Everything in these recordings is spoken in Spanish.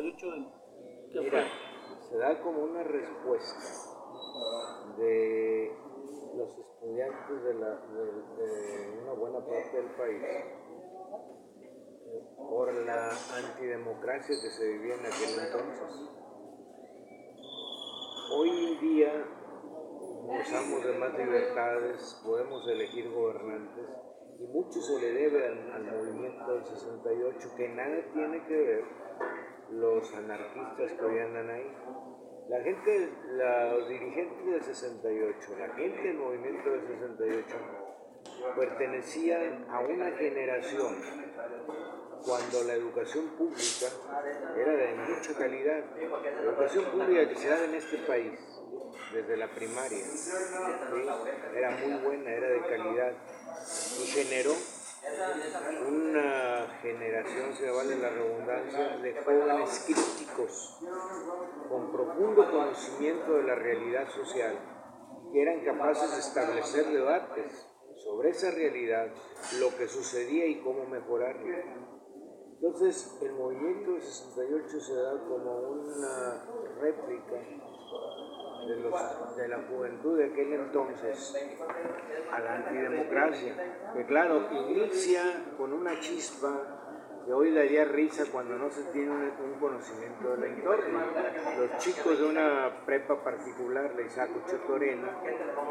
68, ¿qué Mira, fue? se da como una respuesta de los estudiantes de una buena parte del país por la antidemocracia que se vivía en aquel entonces. Hoy en día gozamos de más libertades, podemos elegir gobernantes y mucho se le debe al movimiento del 68, que nada tiene que ver los anarquistas que hoy andan ahí. La gente, los dirigentes del 68, la gente del movimiento del 68, pertenecían a una generación cuando la educación pública era de mucha calidad. La educación pública que se da en este país, desde la primaria, ¿sí? Era muy buena, era de calidad y generó una generación, se vale la redundancia, de jóvenes críticos con profundo conocimiento de la realidad social, que eran capaces de establecer debates sobre esa realidad, lo que sucedía y cómo mejorarlo. Entonces, el movimiento del 68 se da como una réplica de la juventud de aquel entonces a la antidemocracia, que claro, inicia con una chispa que hoy daría risa cuando no se tiene un conocimiento del entorno. Los chicos de una prepa particular, la Isaac Chotorena,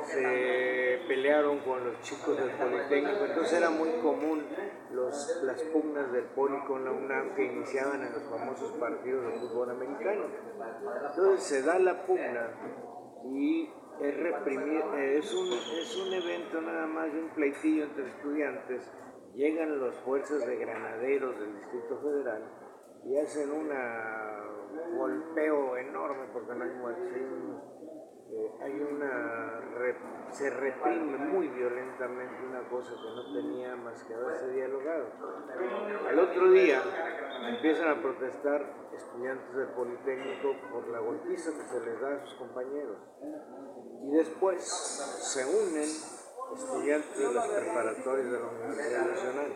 se pelearon con los chicos del Politécnico, entonces era muy común las pugnas del Poli con la UNAM que iniciaban en los famosos partidos de fútbol americano. Entonces se da la pugna y es reprimir, es un evento nada más de un pleitillo entre estudiantes. Llegan las fuerzas de granaderos del Distrito Federal y hacen un golpeo enorme porque no hay muertes. Se reprime muy violentamente una cosa que no tenía más que haberse dialogado. Al otro día empiezan a protestar estudiantes del Politécnico por la golpiza que se les da a sus compañeros. Y después se unen estudiantes de las preparatorias de la Universidad Nacional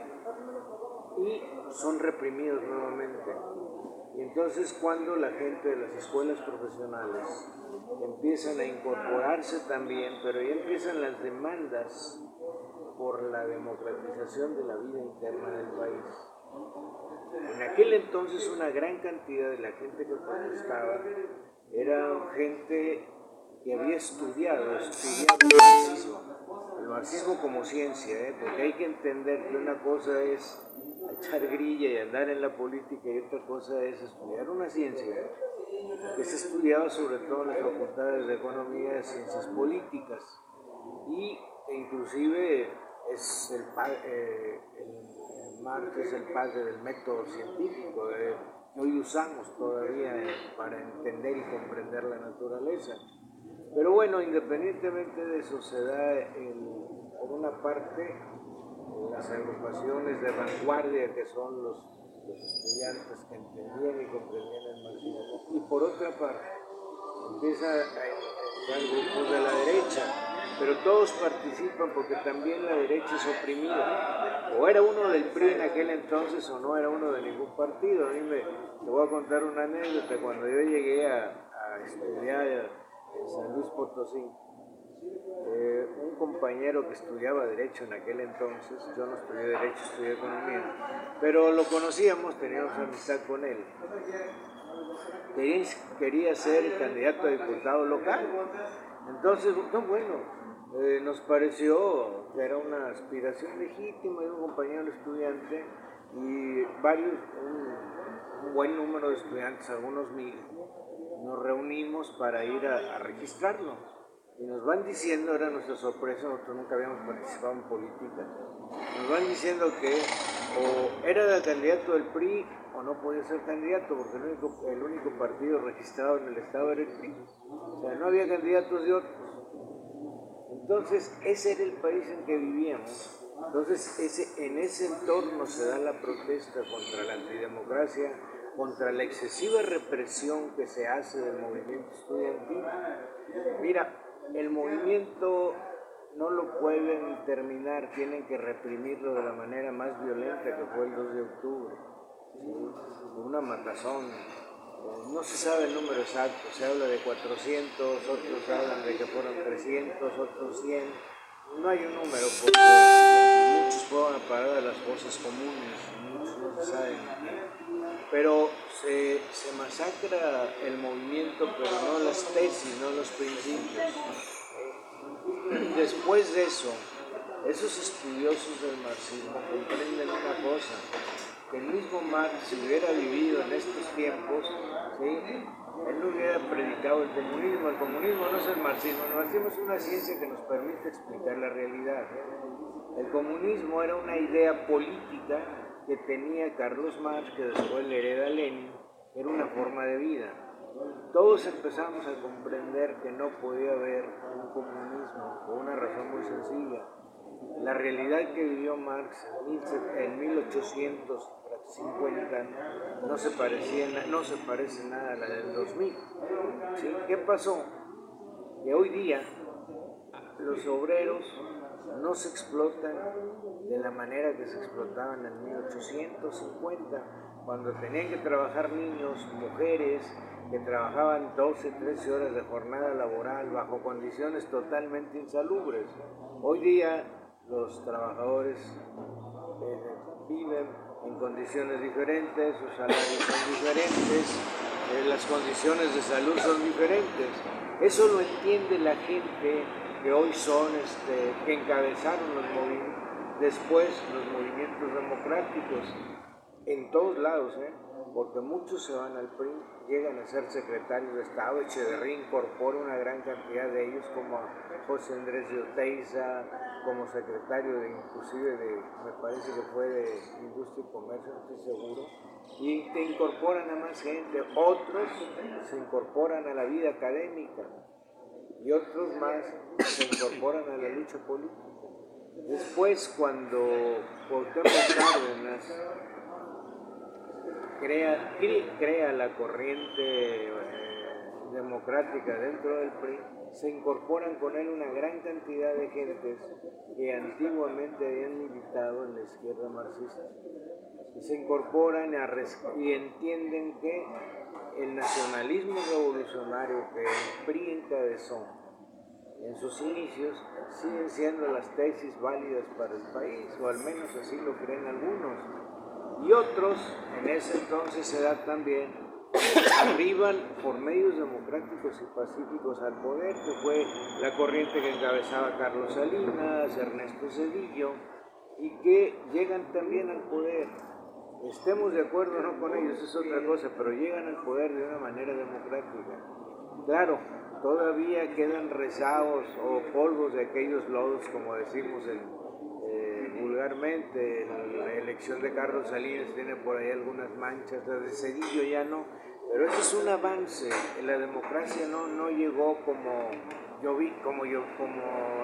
y son reprimidos nuevamente. Y entonces cuando la gente de las escuelas profesionales empiezan a incorporarse también, pero ya empiezan las demandas por la democratización de la vida interna del país. En aquel entonces una gran cantidad de la gente que protestaba era gente que había estudiado el marxismo como ciencia, porque hay que entender que una cosa es echar grilla y andar en la política y otra cosa es estudiar una ciencia que se estudiaba sobre todo en las facultades de economía y ciencias políticas y inclusive es Marx es el padre del método científico que hoy usamos todavía para entender y comprender la naturaleza. Pero bueno, independientemente de eso, se da por una parte las agrupaciones de vanguardia que son los estudiantes que entendían y comprendían el marxismo, y por otra parte empieza a entrar grupos de la derecha, pero todos participan porque también la derecha es oprimida. O era uno del PRI en aquel entonces o no era uno de ningún partido. Te voy a contar una anécdota. Cuando yo llegué a estudiar en San Luis Potosí, un compañero que estudiaba Derecho en aquel entonces, yo no estudié Derecho, estudié Economía, pero lo conocíamos, teníamos amistad con él. Quería ser candidato a diputado local. Entonces, nos pareció que era una aspiración legítima de un compañero estudiante y un buen número de estudiantes, algunos 1000, nos reunimos para ir a registrarlo. Y nos van diciendo, era nuestra sorpresa, nosotros nunca habíamos participado en política, nos van diciendo que o era candidato del PRI o no podía ser candidato, porque el único partido registrado en el estado era el PRI. O sea, no había candidatos de otros. Entonces, ese era el país en que vivíamos. Entonces, en ese entorno se da la protesta contra la antidemocracia, contra la excesiva represión que se hace del movimiento estudiantil. Mira, el movimiento no lo pueden terminar, tienen que reprimirlo de la manera más violenta que fue el 2 de octubre, ¿sí? Una matazón No se sabe el número exacto, se habla de 400, otros hablan de que fueron 300, otros 100. No hay un número porque muchos fueron a parar a las fosas comunes, muchos no se saben. Pero se masacra el movimiento, pero no las tesis, no los principios. Después de eso, esos estudiosos del marxismo comprenden una cosa, que el mismo Marx, si hubiera vivido en estos tiempos, ¿sí?, él no hubiera predicado el comunismo. El comunismo no es el marxismo es una ciencia que nos permite explicar la realidad. El comunismo era una idea política que tenía Carlos Marx, que después le hereda Lenin, era una forma de vida. Todos empezamos a comprender que no podía haber un comunismo por una razón muy sencilla. La realidad que vivió Marx en 1850 no se parece nada a la del 2000. ¿Sí? ¿Qué pasó? Que hoy día los obreros no se explotan de la manera que se explotaban en 1850, cuando tenían que trabajar niños, mujeres, que trabajaban 12, 13 horas de jornada laboral bajo condiciones totalmente insalubres. Hoy día los trabajadores viven en condiciones diferentes, sus salarios son diferentes, las condiciones de salud son diferentes. Eso lo entiende la gente que hoy son, que encabezaron después los movimientos democráticos, en todos lados, porque muchos se van al PRI, llegan a ser secretarios de Estado. Echeverría incorpora una gran cantidad de ellos, como a José Andrés de Oteiza, como secretario inclusive me parece que fue de Industria y Comercio, no estoy seguro, y te incorporan a más gente. Otros se incorporan a la vida académica y otros más se incorporan a la lucha política. Después, cuando Cuauhtémoc Cárdenas crea la corriente democrática dentro del PRI, se incorporan con él una gran cantidad de gentes que antiguamente habían militado en la izquierda marxista. Y se incorporan y entienden que el nacionalismo revolucionario que el PRI encabezó en sus inicios siguen siendo las tesis válidas para el país, o al menos así lo creen algunos. Y otros, en ese entonces se da también, arriban por medios democráticos y pacíficos al poder, que fue la corriente que encabezaba Carlos Salinas, Ernesto Zedillo, y que llegan también al poder. Estemos de acuerdo o no con ellos, es otra cosa, pero llegan al poder de una manera democrática. Claro, todavía quedan rezagos o polvos de aquellos lodos, como decimos vulgarmente. La elección de Carlos Salinas tiene por ahí algunas manchas, la de Zedillo ya no, pero eso es un avance. La democracia no llegó como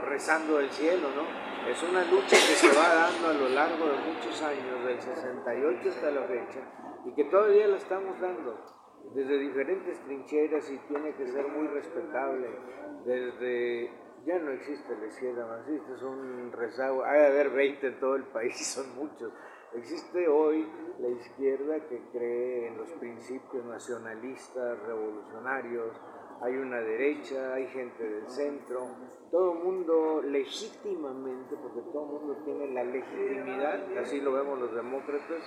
rezando del cielo, ¿no? Es una lucha que se va dando a lo largo de muchos años, del 68 hasta la fecha, y que todavía la estamos dando desde diferentes trincheras, y tiene que ser muy respetable. Ya no existe la izquierda marxista, es un rezago. Hay de haber 20 en todo el país, son muchos. Existe hoy la izquierda que cree en los principios nacionalistas, revolucionarios. Hay una derecha, hay gente del centro, todo el mundo legítimamente, porque todo el mundo tiene la legitimidad, así lo vemos los demócratas,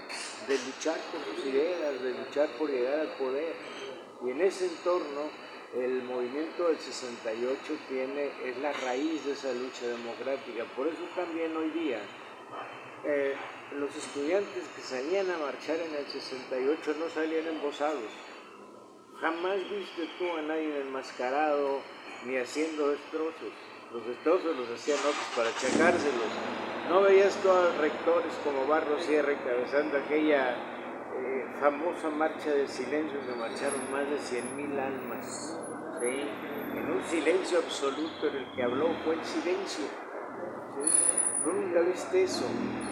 de luchar por sus ideas, de luchar por llegar al poder. Y en ese entorno, el movimiento del 68 es la raíz de esa lucha democrática. Por eso también hoy día los estudiantes que salían a marchar en el 68 no salían embosados. Jamás viste tú a nadie enmascarado ni haciendo destrozos. Los destrozos los hacían otros para achacárselos. No veías tú a rectores como Barros Sierra encabezando aquella famosa marcha del silencio, donde marcharon más de 100,000 almas, ¿sí? En un silencio absoluto. En el que habló fue el silencio, ¿sí? Tú nunca viste eso.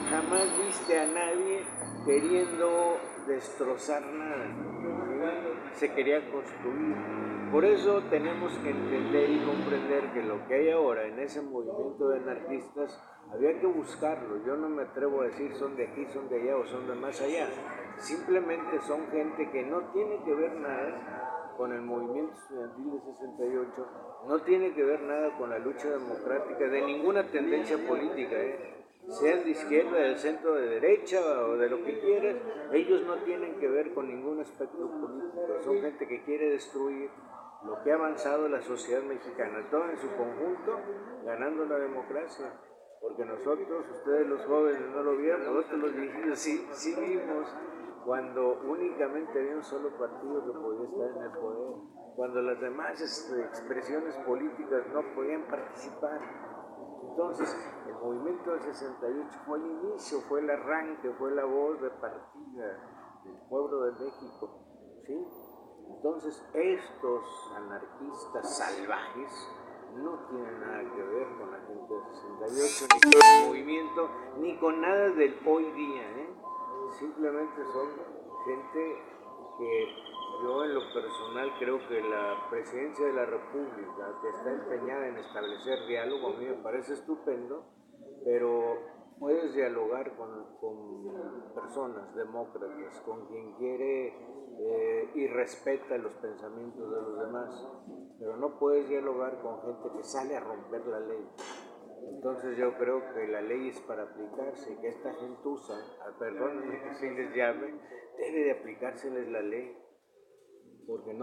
Jamás viste a nadie queriendo destrozar nada, ¿sí? se quería construir. Por eso tenemos que entender y comprender que lo que hay ahora en ese movimiento de anarquistas había que buscarlo. Yo no me atrevo a decir son de aquí, son de allá o son de más allá. Simplemente son gente que no tiene que ver nada con el movimiento estudiantil de 68, no tiene que ver nada con la lucha democrática de ninguna tendencia política, sean de izquierda, del centro, de derecha o de lo que quieras. Ellos no tienen que ver con ningún espectro político, son gente que quiere destruir lo que ha avanzado la sociedad mexicana, todo en su conjunto, ganando la democracia. Porque nosotros, ustedes los jóvenes no lo vieron, nosotros los viejitos sí vimos cuando únicamente había un solo partido que podía estar en el poder, cuando las demás expresiones políticas no podían participar. Entonces, el movimiento del 68 fue el inicio, fue el arranque, fue la voz de partida del pueblo de México, ¿sí? Entonces, estos anarquistas salvajes no tienen nada que ver con la gente del 68, ni con el movimiento, ni con nada del hoy día, Simplemente son gente que yo en lo personal creo que la presidencia de la República, que está empeñada en establecer diálogo, a mí me parece estupendo, pero puedes dialogar con personas demócratas, con quien quiere y respeta los pensamientos de los demás, pero no puedes dialogar con gente que sale a romper la ley. Entonces yo creo que la ley es para aplicarse y que esta gentuza, perdónenme que así les llame, debe de aplicárseles la ley, porque no